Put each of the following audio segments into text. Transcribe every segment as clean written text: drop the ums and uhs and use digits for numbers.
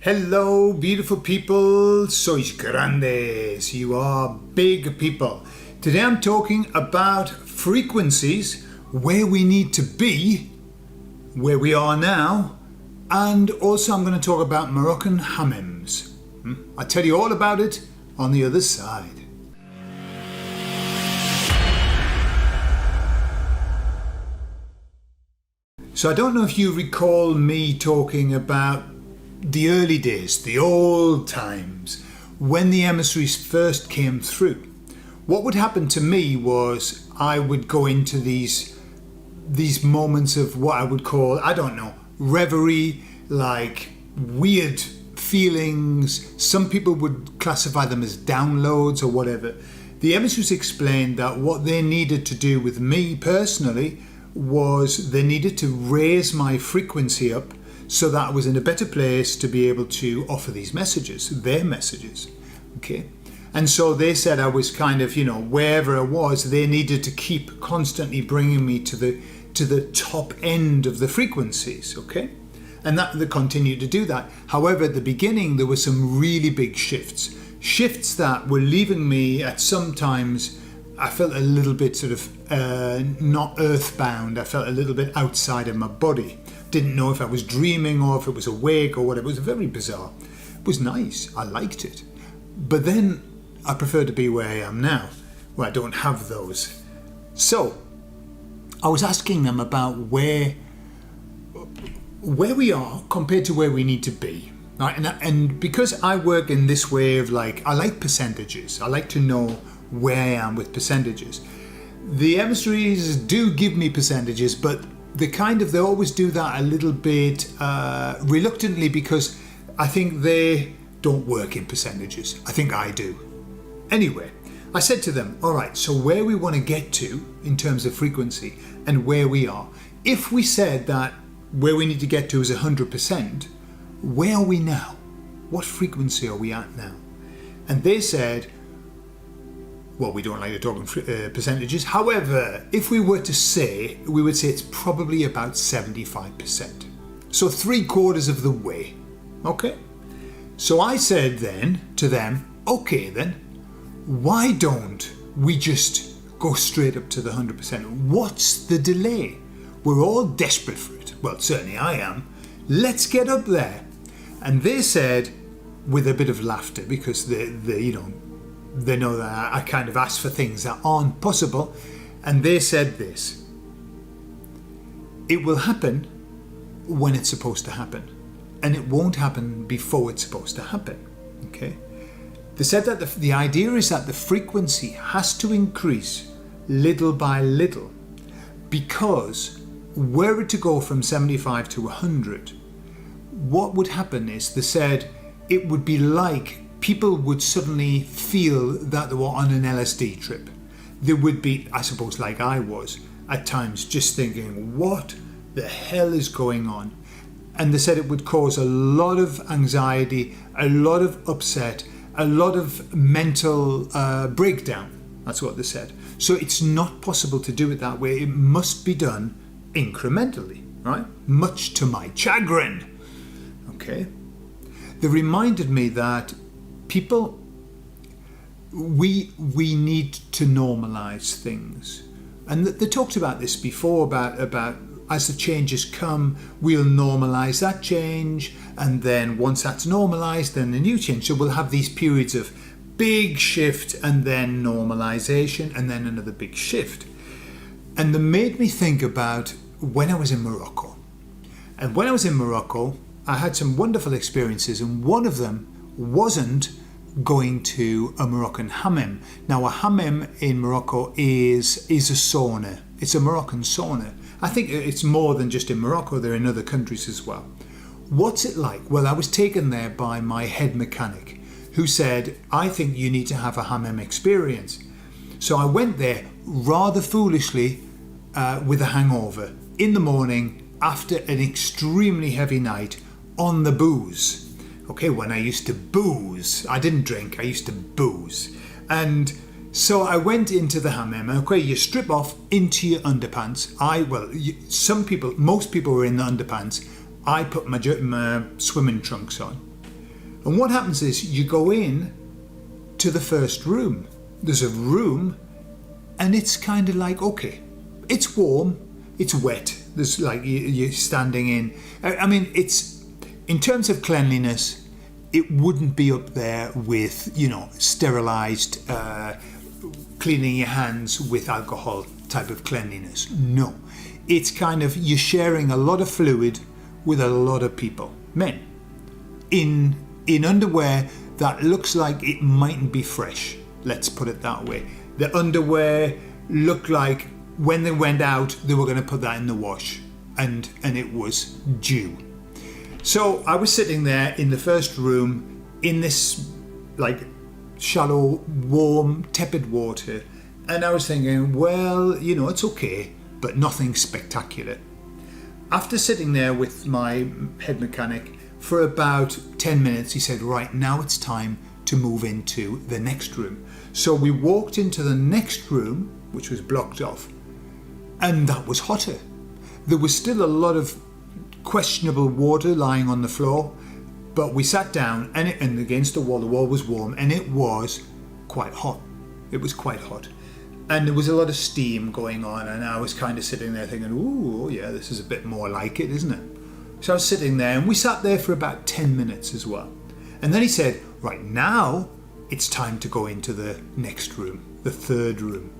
Hello, beautiful people. Sois grandes. You are big people. Today I'm talking about frequencies, where we need to be, where we are now, and also I'm going to talk about Moroccan Hammams. I'll tell you all about it on the other side. So I don't know if you recall me talking about the early days, the old times, when the emissaries first came through. What would happen to me was I would go into these moments of what I would call, I don't know, reverie, like weird feelings. Some people would classify them as downloads or whatever. The emissaries explained that what they needed to do with me personally was they needed to raise my frequency up so that I was in a better place to be able to offer these messages, their messages, okay? And so they said I was kind of, wherever I was, they needed to keep constantly bringing me to the top end of the frequencies, okay? And that they continued to do that. However, at the beginning, there were some really big shifts that were leaving me at sometimes. I felt a little bit sort of not earthbound. I felt a little bit outside of my body. Didn't know if I was dreaming or if it was awake or whatever. It was very bizarre. It was nice. I liked it. But then I prefer to be where I am now, where I don't have those. So I was asking them about where we are compared to where we need to be. Right? And because I work in this way of I like percentages. I like to know where I am with percentages. The emissaries do give me percentages, but they always do that a little bit reluctantly, because I think they don't work in percentages. I think I do. Anyway, I said to them, all right, so where we want to get to in terms of frequency and where we are. If we said that where we need to get to is 100%, where are we now? What frequency are we at now? And they said, well, we don't like to talk in percentages. However, if we were to say, we would say it's probably about 75%. So 3/4 of the way. Okay? So I said then to them, okay then, why don't we just go straight up to the 100%? What's the delay? We're all desperate for it. Well, certainly I am. Let's get up there. And they said, with a bit of laughter, because they know that I kind of ask for things that aren't possible. And they said this: it will happen when it's supposed to happen, and it won't happen before it's supposed to happen. Okay? They said that the idea is that the frequency has to increase little by little, because were it to go from 75 to 100, what would happen is, they said, it would be like people would suddenly feel that they were on an LSD trip. They would be, I suppose, like I was at times, just thinking, what the hell is going on? And they said it would cause a lot of anxiety, a lot of upset, a lot of mental breakdown. That's what they said. So it's not possible to do it that way. It must be done incrementally, right? Much to my chagrin. Okay. They reminded me that people, we need to normalize things, and they talked about this before, about as the changes come, we'll normalize that change, and then once that's normalized, then the new change. So we'll have these periods of big shift and then normalization and then another big shift. And they made me think about when I was in Morocco. And when I was in Morocco, I had some wonderful experiences, and one of them wasn't going to a Moroccan hammam. Now, a hammam in Morocco is a sauna. It's a Moroccan sauna. I think it's more than just in Morocco. They're in other countries as well. What's it like? Well, I was taken there by my head mechanic, who said, I think you need to have a hammam experience. So I went there rather foolishly with a hangover in the morning after an extremely heavy night on the booze. Okay, when I used to booze, I didn't drink, I used to booze. And so I went into the hammam. Okay, you strip off into your underpants. Most people were in the underpants. I put my swimming trunks on. And what happens is you go in to the first room. There's a room, and it's kind of like, okay, it's warm, it's wet. There's like you're standing in. I mean, it's in terms of cleanliness, it wouldn't be up there with, sterilized, cleaning your hands with alcohol type of cleanliness. No, it's kind of you're sharing a lot of fluid with a lot of people, men, in underwear that looks like it mightn't be fresh. Let's put it that way. The underwear looked like when they went out, they were going to put that in the wash, and it was due. So I was sitting there in the first room in this like shallow, warm, tepid water, and I was thinking, well, it's okay, but nothing spectacular. After sitting there with my head mechanic for about 10 minutes, he said, right, now it's time to move into the next room. So we walked into the next room, which was blocked off, and that was hotter. There was still a lot of questionable water lying on the floor, but we sat down and against the wall was warm, and it was quite hot. It was quite hot. And there was a lot of steam going on, and I was kind of sitting there thinking, ooh, yeah, this is a bit more like it, isn't it? So I was sitting there, and we sat there for about 10 minutes as well. And then he said, right, now it's time to go into the next room, the third room.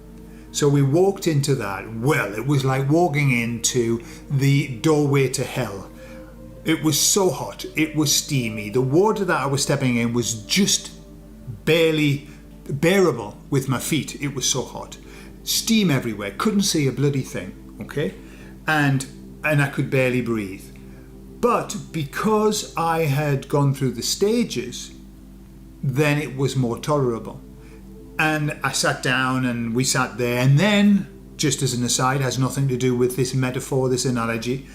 So we walked into that. Well, it was like walking into the doorway to hell. It was so hot. It was steamy. The water that I was stepping in was just barely bearable with my feet. It was so hot. Steam everywhere. Couldn't see a bloody thing. Okay? And I could barely breathe. But because I had gone through the stages, then it was more tolerable. And I sat down and we sat there, and then, just as an aside, has nothing to do with this metaphor, this analogy,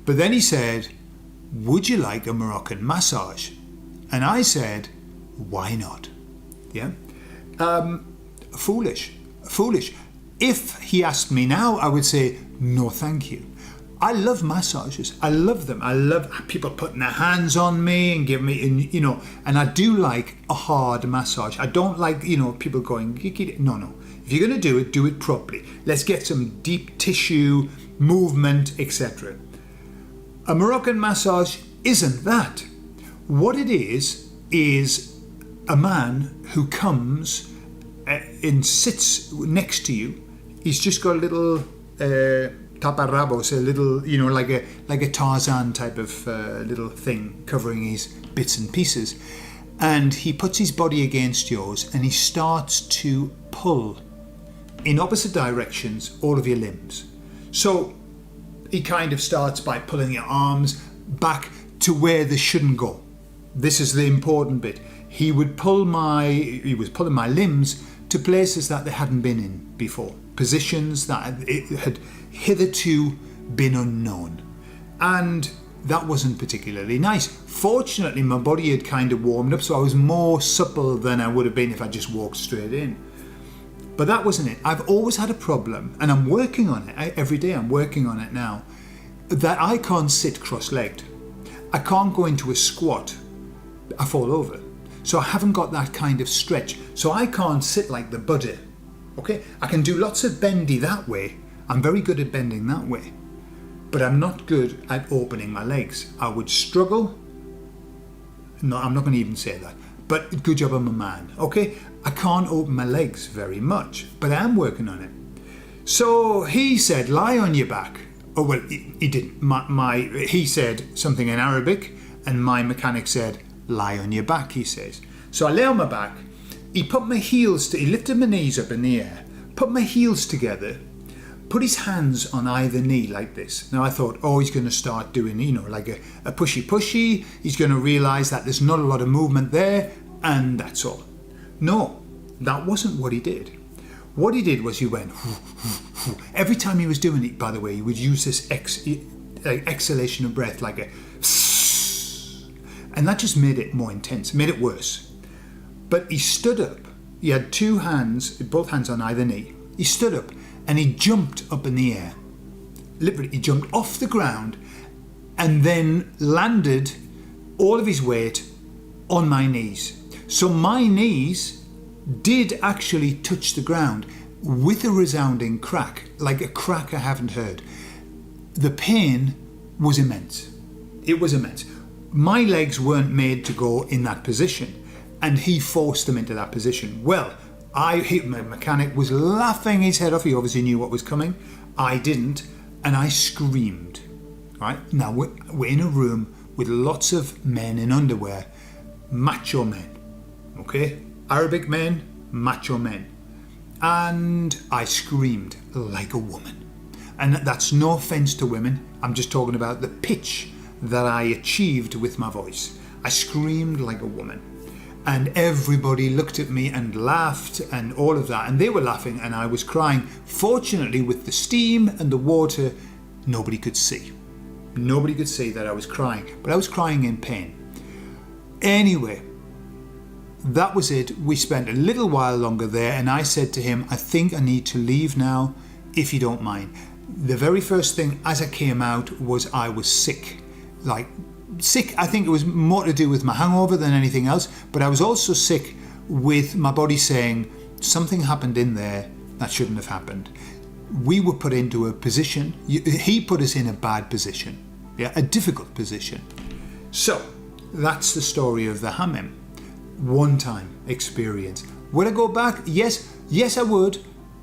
but then he said, would you like a Moroccan massage? And I said, why not? Yeah. Foolish. If he asked me now, I would say, no thank you. I love massages. I love them. I love people putting their hands on me and giving me, and I do like a hard massage. I don't like, people going, no. If you're going to do it properly. Let's get some deep tissue, movement, etc. A Moroccan massage isn't that. What it is a man who comes and sits next to you. He's just got a little taparrabos, a little, like a Tarzan type of little thing covering his bits and pieces, and he puts his body against yours and he starts to pull in opposite directions all of your limbs. So he kind of starts by pulling your arms back to where they shouldn't go. This is the important bit. He was pulling my limbs to places that they hadn't been in before, positions that it had hitherto been unknown, and that wasn't particularly nice. Fortunately, my body had kind of warmed up, so I was more supple than I would have been if I just walked straight in. But that wasn't it. I've always had a problem, and I'm working on it every day. I'm working on it now, that I can't sit cross-legged. I can't go into a squat. I fall over. So I haven't got that kind of stretch. So I can't sit like the Buddha. Okay, I can do lots of bendy that way. I'm very good at bending that way, but I'm not good at opening my legs. I would struggle. No, I'm not going to even say that, but good job I'm a man. Okay, I can't open my legs very much, but I am working on it. So he said, lie on your back. Oh, well, he didn't. He said something in Arabic, and my mechanic said, lie on your back, he says. So I lay on my back. He put my heels, he lifted my knees up in the air, put my heels together, put his hands on either knee like this. Now I thought, he's going to start doing, like a pushy. He's going to realise that there's not a lot of movement there, and that's all. No, that wasn't what he did. What he did was he went, every time he was doing it, by the way, he would use this exhalation of breath, like a, and that just made it more intense, made it worse. But he stood up. He had both hands on either knee. He stood up and he jumped up in the air. Literally, he jumped off the ground and then landed all of his weight on my knees. So my knees did actually touch the ground with a resounding crack, like a crack I haven't heard. The pain was immense. It was immense. My legs weren't made to go in that position, and he forced them into that position. Well, my mechanic was laughing his head off. He obviously knew what was coming. I didn't, and I screamed. Right? Now, we're in a room with lots of men in underwear, macho men, okay? Arabic men, macho men. And I screamed like a woman. And that's no offense to women. I'm just talking about the pitch that I achieved with my voice. I screamed like a woman. And everybody looked at me and laughed and all of that. And they were laughing and I was crying. Fortunately, with the steam and the water, nobody could see. Nobody could see that I was crying. But I was crying in pain. Anyway, that was it. We spent a little while longer there and I said to him, I think I need to leave now, if you don't mind. The very first thing as I came out was I was sick. Like, sick, I think it was more to do with my hangover than anything else, but I was also sick with my body saying something happened in there that shouldn't have happened. We were put into a position, he put us in a bad position, yeah, a difficult position. So, that's the story of the Hammam. One-time experience. Would I go back? Yes, I would,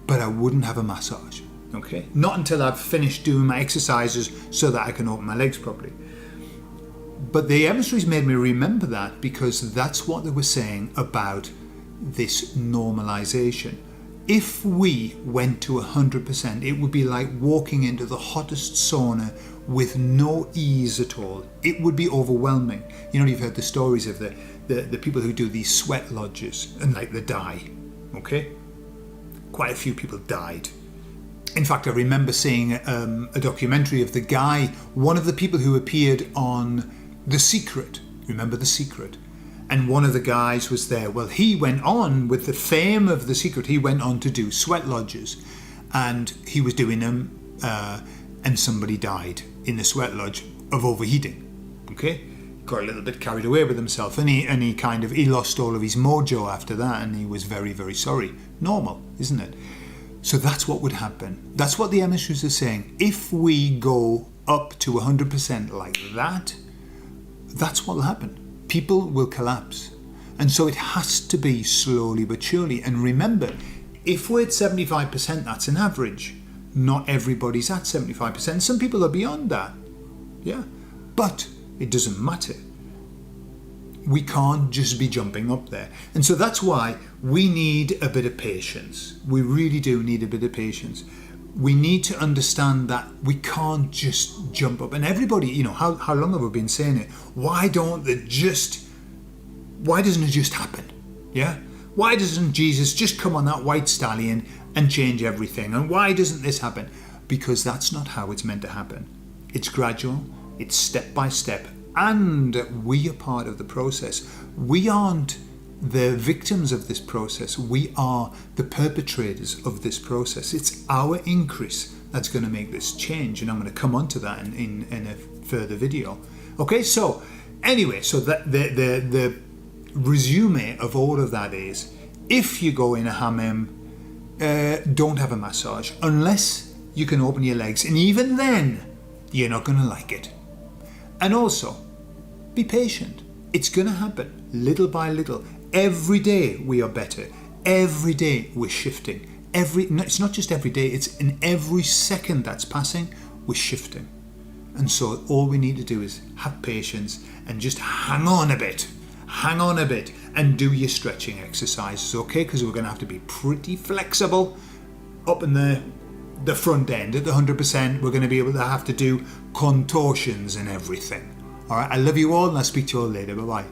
but I wouldn't have a massage, okay? Not until I've finished doing my exercises so that I can open my legs properly. But the emissaries made me remember that because that's what they were saying about this normalization. If we went to 100%, it would be like walking into the hottest sauna with no ease at all. It would be overwhelming. You know, you've heard the stories of the people who do these sweat lodges and like they die, okay? Quite a few people died. In fact, I remember seeing a documentary of the guy, one of the people who appeared on The Secret. Remember The Secret? And one of the guys was there. Well, he went on with the fame of The Secret. He went on to do sweat lodges and he was doing them and somebody died in the sweat lodge of overheating. Okay? Got a little bit carried away with himself and he lost all of his mojo after that and he was very, very sorry. Normal, isn't it? So that's what would happen. That's what the emissaries are saying. If we go up to 100% like that, that's what will happen. People will collapse. And so it has to be slowly but surely. And remember, if we're at 75%, that's an average. Not everybody's at 75%. Some people are beyond that. Yeah. But it doesn't matter. We can't just be jumping up there. And so that's why we need a bit of patience. We really do need a bit of patience. We need to understand that we can't just jump up. And everybody, you know, how long have we been saying it? Why doesn't it just happen? Yeah? Why doesn't Jesus just come on that white stallion and change everything? And why doesn't this happen? Because that's not how it's meant to happen. It's gradual, it's step by step, and we are part of the process. We aren't the victims of this process. We are the perpetrators of this process. It's our increase that's going to make this change, and I'm going to come on to that in a further video. Okay, so anyway, so that the resume of all of that is, if you go in a hammam, don't have a massage unless you can open your legs, and even then you're not going to like it. And also, be patient. It's going to happen little by little. Every day we are better. Every day we're shifting. It's not just every day, it's in every second that's passing, we're shifting. And so all we need to do is have patience and just hang on a bit, and do your stretching exercises, okay? Because we're going to have to be pretty flexible up in the front end at the 100%. We're going to be able to have to do contortions and everything. All right, I love you all and I'll speak to you all later. Bye-bye.